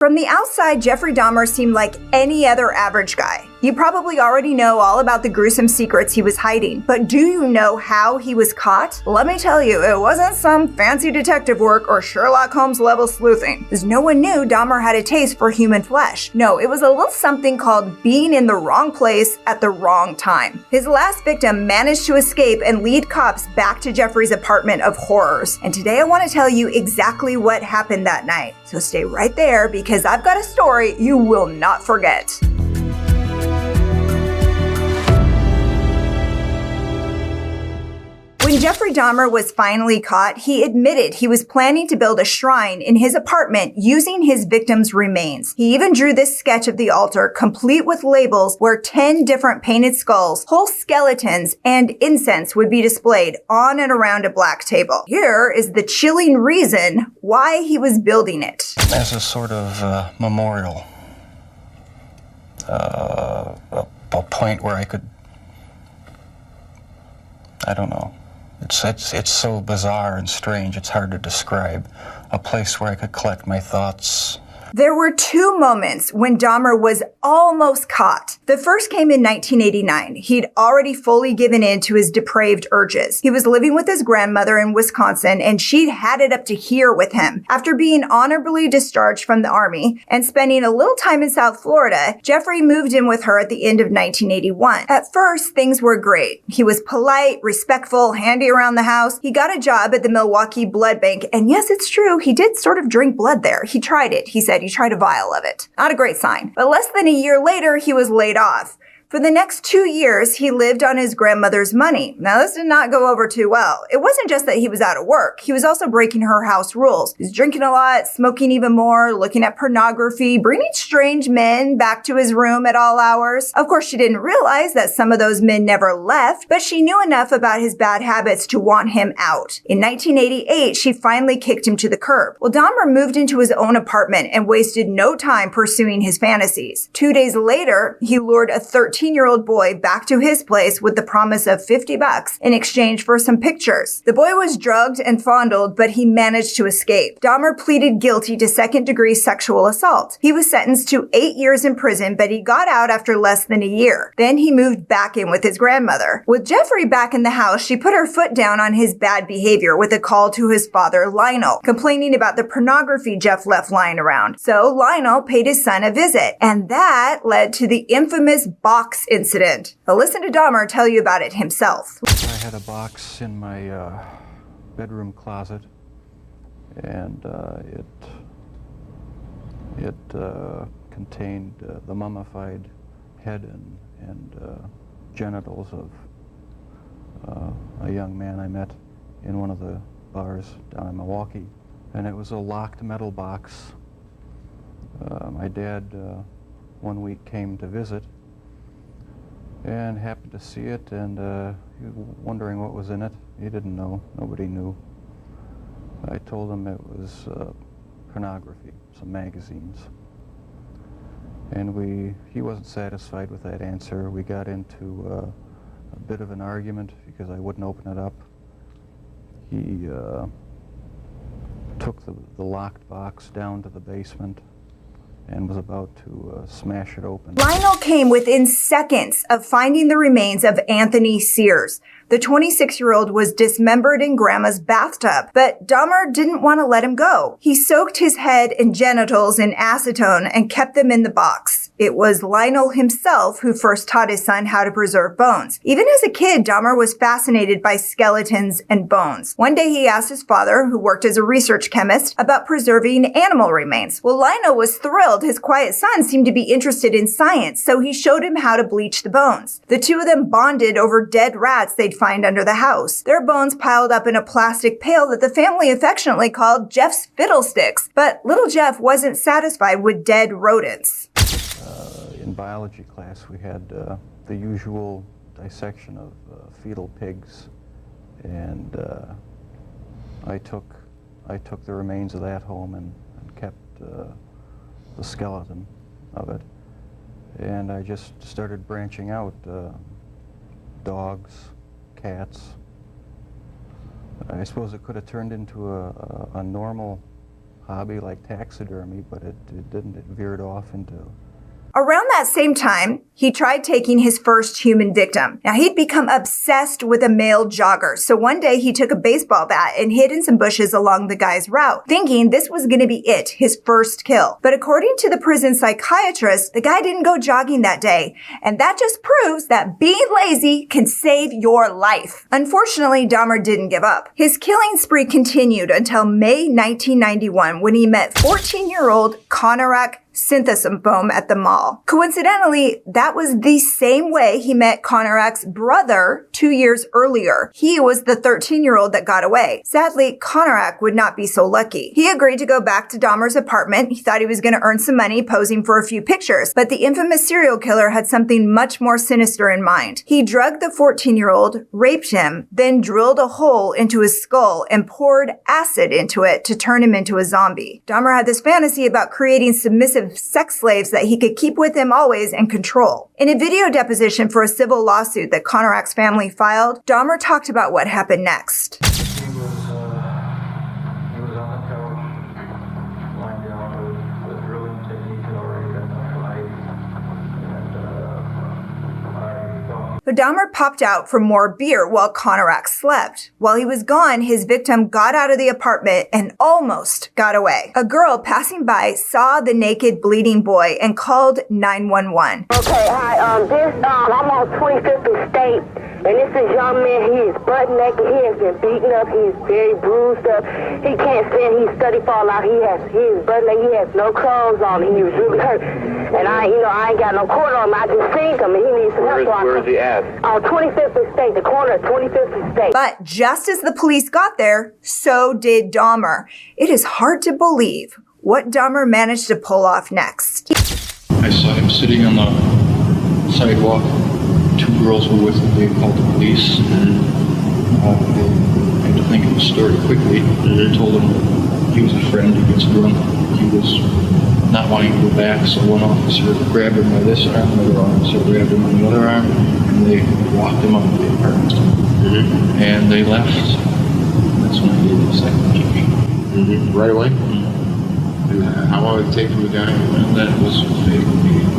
From the outside, Jeffrey Dahmer seemed like any other average guy. You probably already know all about the gruesome secrets he was hiding, but do you know how he was caught? Let me tell you, it wasn't some fancy detective work or Sherlock Holmes level sleuthing, because no one knew Dahmer had a taste for human flesh. No, it was a little something called being in the wrong place at the wrong time. His last victim managed to escape and lead cops back to Jeffrey's apartment of horrors. And today I want to tell you exactly what happened that night. So stay right there because I've got a story you will not forget. When Jeffrey Dahmer was finally caught, he admitted he was planning to build a shrine in his apartment using his victims' remains. He even drew this sketch of the altar, complete with labels where 10 different painted skulls, whole skeletons, and incense would be displayed on and around a black table. Here is the chilling reason why he was building it. As a sort of memorial, a point where I could, I don't know. It's so bizarre and strange, it's hard to describe. A place where I could collect my thoughts. There were two moments when Dahmer was almost caught. The first came in 1989. He'd already fully given in to his depraved urges. He was living with his grandmother in Wisconsin, and she'd had it up to here with him. After being honorably discharged from the Army and spending a little time in South Florida, Jeffrey moved in with her at the end of 1981. At first, things were great. He was polite, respectful, handy around the house. He got a job at the Milwaukee Blood Bank, and yes, it's true, he did sort of drink blood there. He tried it. He said he tried a vial of it. Not a great sign. But less than a year later, he was laid off. For the next 2 years, he lived on his grandmother's money. Now, this did not go over too well. It wasn't just that he was out of work. He was also breaking her house rules. He was drinking a lot, smoking even more, looking at pornography, bringing strange men back to his room at all hours. Of course, she didn't realize that some of those men never left, but she knew enough about his bad habits to want him out. In 1988, she finally kicked him to the curb. Well, Dahmer moved into his own apartment and wasted no time pursuing his fantasies. 2 days later, he lured a 13-year-old boy back to his place with the promise of $50 in exchange for some pictures. The boy was drugged and fondled, but he managed to escape. Dahmer pleaded guilty to second-degree sexual assault. He was sentenced to 8 years in prison, but he got out after less than a year. Then he moved back in with his grandmother. With Jeffrey back in the house, she put her foot down on his bad behavior with a call to his father, Lionel, complaining about the pornography Jeff left lying around. So Lionel paid his son a visit, and that led to the infamous box incident. But listen to Dahmer tell you about it himself. I had a box in my bedroom closet, and it contained the mummified head and genitals of a young man I met in one of the bars down in Milwaukee. And it was a locked metal box. My dad one week came to visit and happened to see it, and he was wondering what was in it. He didn't know. Nobody knew. I told him it was pornography, some magazines. And he wasn't satisfied with that answer. We got into a bit of an argument because I wouldn't open it up. He took the locked box down to the basement and was about to smash it open. Lionel came within seconds of finding the remains of Anthony Sears. The 26-year-old was dismembered in Grandma's bathtub, but Dahmer didn't want to let him go. He soaked his head and genitals in acetone and kept them in the box. It was Lionel himself who first taught his son how to preserve bones. Even as a kid, Dahmer was fascinated by skeletons and bones. One day he asked his father, who worked as a research chemist, about preserving animal remains. Well, Lionel was thrilled. His quiet son seemed to be interested in science, so he showed him how to bleach the bones. The two of them bonded over dead rats they'd find under the house. Their bones piled up in a plastic pail that the family affectionately called Jeff's fiddlesticks. But little Jeff wasn't satisfied with dead rodents. In biology class, we had the usual dissection of fetal pigs, and I took the remains of that home and kept the skeleton of it, and I just started branching out. Dogs, cats. I suppose it could have turned into a normal hobby like taxidermy, but it didn't. It veered off into... Around that same time, he tried taking his first human victim. Now, he'd become obsessed with a male jogger, so one day he took a baseball bat and hid in some bushes along the guy's route, thinking this was going to be it, his first kill. But according to the prison psychiatrist, the guy didn't go jogging that day, and that just proves that being lazy can save your life. Unfortunately, Dahmer didn't give up. His killing spree continued until May 1991, when he met 14-year-old Konarak Synthesomboom at the mall. Coincidentally, that was the same way he met Konarak's brother 2 years earlier. He was the 13-year-old that got away. Sadly, Konarak would not be so lucky. He agreed to go back to Dahmer's apartment. He thought he was going to earn some money posing for a few pictures, but the infamous serial killer had something much more sinister in mind. He drugged the 14-year-old, raped him, then drilled a hole into his skull and poured acid into it to turn him into a zombie. Dahmer had this fantasy about creating submissive sex slaves that he could keep with him always and control. In a video deposition for a civil lawsuit that Konarak's family filed, Dahmer talked about what happened next. He was on the couch, lying down with the drilling technique had already been applied, and I thought... So Dahmer popped out for more beer while Konarak slept. While he was gone, his victim got out of the apartment and almost got away. A girl passing by saw the naked, bleeding boy and called 911. Okay, hi, I'm on 25th and State, and this is young man. He is butt naked. He has been beaten up. He is very bruised up. He can't stand. He's study fall out. He is butt naked. He has no clothes on. He was really hurt. And I ain't got no quarter on him. I just seen him, and he needs some help. Where is he at? On 25th and State, the corner of 25th and State. But just as the police got there, so did Dahmer. It is hard to believe what Dahmer managed to pull off next. I saw him sitting on the sidewalk. Two girls were with him. They called the police. They had to think of the story quickly. They told him he was a friend. He gets drunk. He was not wanting to go back, so one officer grabbed him by this arm, another officer grabbed him on the other arm, and they walked him up to the apartment. And they left. That's when I gave the second kick. Right away? How long did it take from the guy? And that was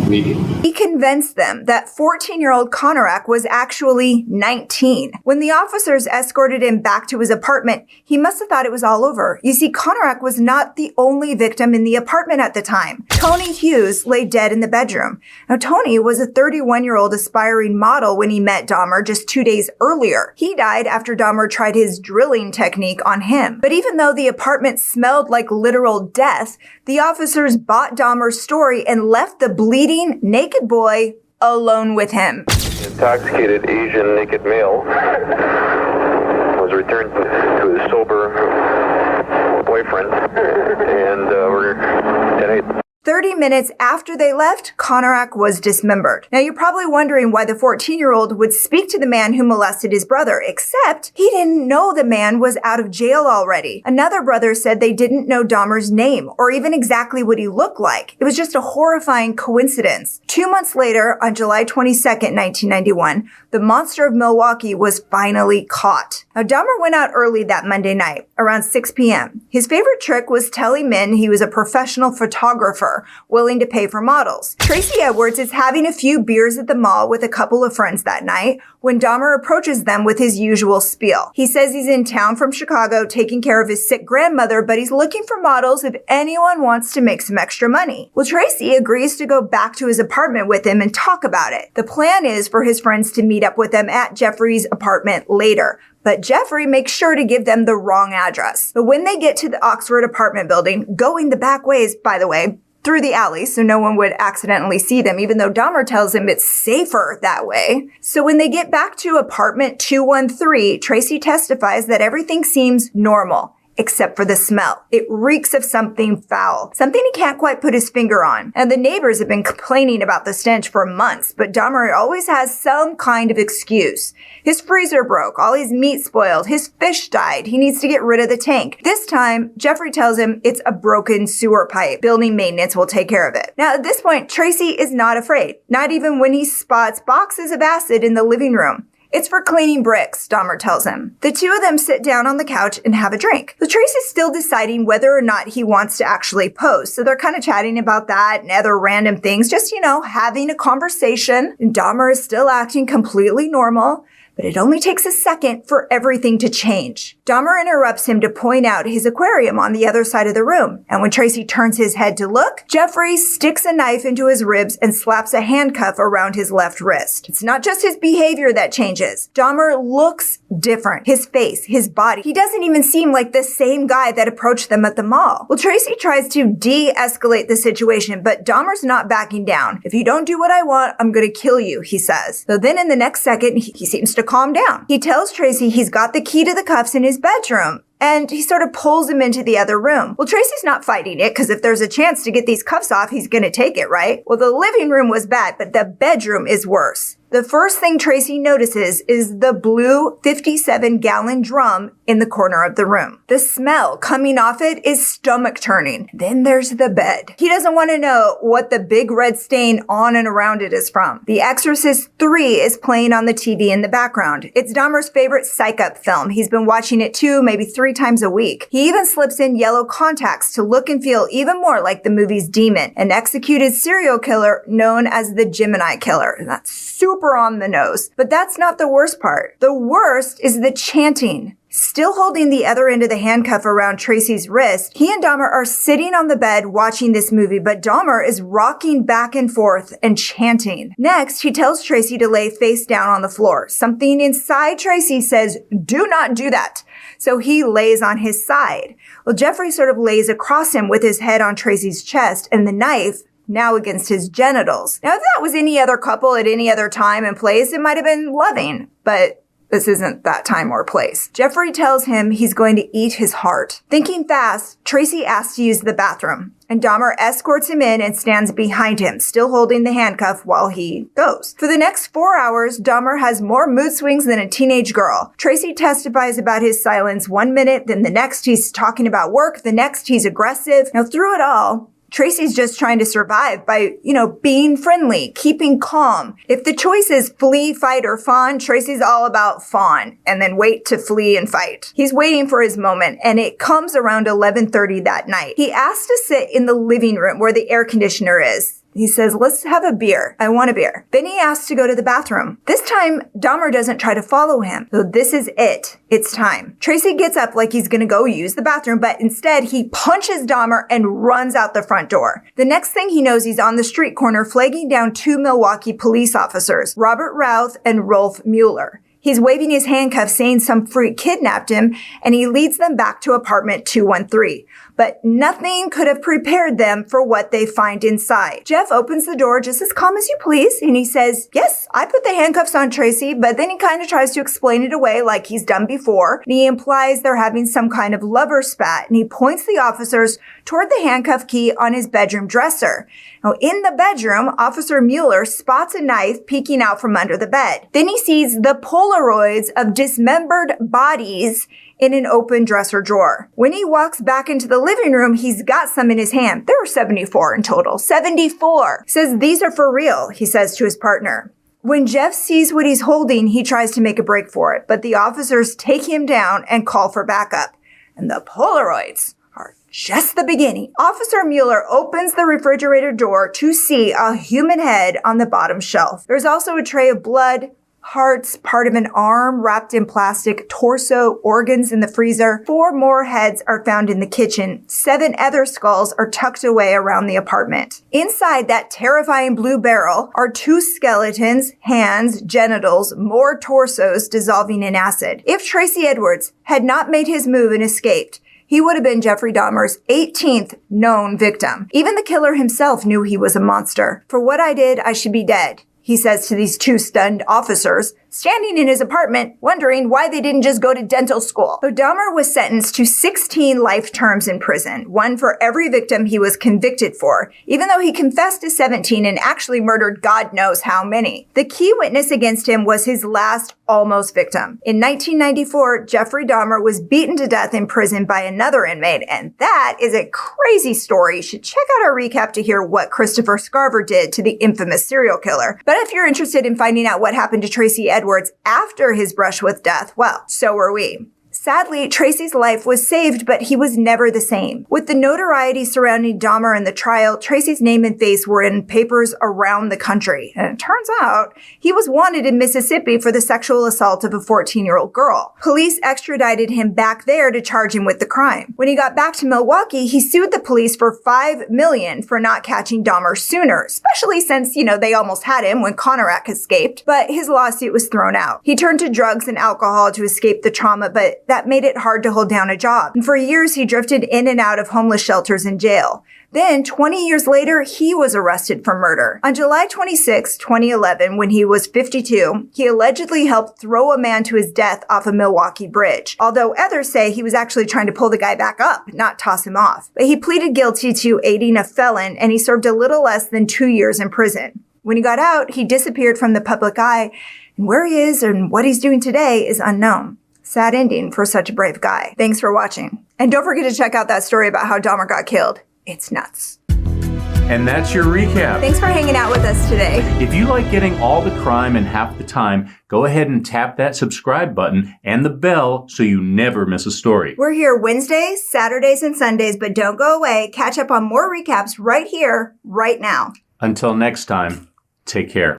immediate. He convinced them that 14-year-old Konarak was actually 19. When the officers escorted him back to his apartment, he must have thought it was all over. You see, Konarak was not the only victim in the apartment at the time. Tony Hughes lay dead in the bedroom. Now, Tony was a 31-year-old aspiring model when he met Dahmer just 2 days earlier. He died after Dahmer tried his drilling technique on him. But even though the apartment smelled like literal death, the officers bought Dahmer's story and left the bleeding, naked boy alone with him. Intoxicated Asian naked male was returned to his sober boyfriend, and we're tonight. 30 minutes after they left, Konarak was dismembered. Now, you're probably wondering why the 14-year-old would speak to the man who molested his brother, except he didn't know the man was out of jail already. Another brother said they didn't know Dahmer's name or even exactly what he looked like. It was just a horrifying coincidence. 2 months later, on July 22nd, 1991, the monster of Milwaukee was finally caught. Now, Dahmer went out early that Monday night, around 6 p.m. His favorite trick was telling men he was a professional photographer willing to pay for models. Tracy Edwards is having a few beers at the mall with a couple of friends that night when Dahmer approaches them with his usual spiel. He says he's in town from Chicago taking care of his sick grandmother, but he's looking for models if anyone wants to make some extra money. Well, Tracy agrees to go back to his apartment with him and talk about it. The plan is for his friends to meet up with them at Jeffrey's apartment later. But Jeffrey makes sure to give them the wrong address. But when they get to the Oxford apartment building, going the back ways, by the way, through the alley so no one would accidentally see them, even though Dahmer tells him it's safer that way. So when they get back to apartment 213, Tracy testifies that everything seems normal, except for the smell. It reeks of something foul, something he can't quite put his finger on. And the neighbors have been complaining about the stench for months, but Dahmer always has some kind of excuse. His freezer broke, all his meat spoiled, his fish died, he needs to get rid of the tank. This time, Jeffrey tells him it's a broken sewer pipe. Building maintenance will take care of it. Now, at this point, Tracy is not afraid, not even when he spots boxes of acid in the living room. It's for cleaning bricks, Dahmer tells him. The two of them sit down on the couch and have a drink. So Tracy's still deciding whether or not he wants to actually pose. So they're kind of chatting about that and other random things, just, having a conversation. And Dahmer is still acting completely normal. But it only takes a second for everything to change. Dahmer interrupts him to point out his aquarium on the other side of the room. And when Tracy turns his head to look, Jeffrey sticks a knife into his ribs and slaps a handcuff around his left wrist. It's not just his behavior that changes. Dahmer looks different. His face, his body. He doesn't even seem like the same guy that approached them at the mall. Well, Tracy tries to de-escalate the situation, but Dahmer's not backing down. If you don't do what I want, I'm gonna kill you, he says. So then in the next second, he seems to calm down. He tells Tracy he's got the key to the cuffs in his bedroom. And he sort of pulls him into the other room. Well, Tracy's not fighting it because if there's a chance to get these cuffs off, he's going to take it, right? Well, the living room was bad, but the bedroom is worse. The first thing Tracy notices is the blue 57-gallon drum in the corner of the room. The smell coming off it is stomach-turning. Then there's the bed. He doesn't want to know what the big red stain on and around it is from. The Exorcist 3 is playing on the TV in the background. It's Dahmer's favorite psych-up film. He's been watching it 2, maybe 3 times a week. He even slips in yellow contacts to look and feel even more like the movie's demon, an executed serial killer known as the Gemini Killer. And that's super on the nose. But that's not the worst part. The worst is the chanting. Still holding the other end of the handcuff around Tracy's wrist, he and Dahmer are sitting on the bed watching this movie, but Dahmer is rocking back and forth and chanting. Next, he tells Tracy to lay face down on the floor. Something inside Tracy says, "Do not do that." So he lays on his side. Well, Jeffrey sort of lays across him with his head on Tracy's chest and the knife now against his genitals. Now, if that was any other couple at any other time and place, it might have been loving, but this isn't that time or place. Jeffrey tells him he's going to eat his heart. Thinking fast, Tracy asks to use the bathroom, and Dahmer escorts him in and stands behind him, still holding the handcuff while he goes. For the next 4 hours, Dahmer has more mood swings than a teenage girl. Tracy testifies about his silence 1 minute, then the next he's talking about work, the next he's aggressive. Now, through it all, Tracy's just trying to survive by, being friendly, keeping calm. If the choice is flee, fight, or fawn, Tracy's all about fawn and then wait to flee and fight. He's waiting for his moment, and it comes around 11:30 that night. He asks to sit in the living room where the air conditioner is. He says, "Let's have a beer. I want a beer." Then he asks to go to the bathroom. This time, Dahmer doesn't try to follow him. So this is it. It's time. Tracy gets up like he's going to go use the bathroom, but instead he punches Dahmer and runs out the front door. The next thing he knows, he's on the street corner flagging down 2 Milwaukee police officers, Robert Routh and Rolf Mueller. He's waving his handcuffs saying some freak kidnapped him, and he leads them back to apartment 213. But nothing could have prepared them for what they find inside. Jeff opens the door just as calm as you please, and he says, "Yes, I put the handcuffs on Tracy," but then he kind of tries to explain it away like he's done before, and he implies they're having some kind of lover spat, and he points the officers toward the handcuff key on his bedroom dresser. Now, in the bedroom, Officer Mueller spots a knife peeking out from under the bed. Then he sees the Polaroids of dismembered bodies in an open dresser drawer. When he walks back into the living room, he's got some in his hand. There were 74 in total. 74! Says, "These are for real," he says to his partner. When Jeff sees what he's holding, he tries to make a break for it, but the officers take him down and call for backup. And the Polaroids are just the beginning. Officer Mueller opens the refrigerator door to see a human head on the bottom shelf. There's also a tray of blood, hearts, part of an arm wrapped in plastic, torso, organs in the freezer. 4 more heads are found in the kitchen. 7 other skulls are tucked away around the apartment. Inside that terrifying blue barrel are 2 skeletons, hands, genitals, more torsos dissolving in acid. If Tracy Edwards had not made his move and escaped, he would have been Jeffrey Dahmer's 18th known victim. Even the killer himself knew he was a monster. "For what I did, I should be dead," he says to these 2 stunned officers, standing in his apartment, wondering why they didn't just go to dental school. So Dahmer was sentenced to 16 life terms in prison, 1 for every victim he was convicted for, even though he confessed to 17 and actually murdered God knows how many. The key witness against him was his last almost victim. In 1994, Jeffrey Dahmer was beaten to death in prison by another inmate, and that is a crazy story. You should check out our recap to hear what Christopher Scarver did to the infamous serial killer. But if you're interested in finding out what happened to Tracy Edwards after his brush with death, well, so were we. Sadly, Tracy's life was saved, but he was never the same. With the notoriety surrounding Dahmer and the trial, Tracy's name and face were in papers around the country. And it turns out he was wanted in Mississippi for the sexual assault of a 14-year-old girl. Police extradited him back there to charge him with the crime. When he got back to Milwaukee, he sued the police for $5 million for not catching Dahmer sooner, especially since, they almost had him when Conorak escaped. But his lawsuit was thrown out. He turned to drugs and alcohol to escape the trauma, but that made it hard to hold down a job. And for years, he drifted in and out of homeless shelters and jail. Then, 20 years later, he was arrested for murder. On July 26, 2011, when he was 52, he allegedly helped throw a man to his death off a Milwaukee bridge. Although others say he was actually trying to pull the guy back up, not toss him off. But he pleaded guilty to aiding a felon, and he served a little less than 2 years in prison. When he got out, he disappeared from the public eye, and where he is and what he's doing today is unknown. Sad ending for such a brave guy. Thanks for watching. And don't forget to check out that story about how Dahmer got killed. It's nuts. And that's your recap. Thanks for hanging out with us today. If you like getting all the crime in half the time, go ahead and tap that subscribe button and the bell so you never miss a story. We're here Wednesdays, Saturdays, and Sundays, but don't go away. Catch up on more recaps right here, right now. Until next time, take care.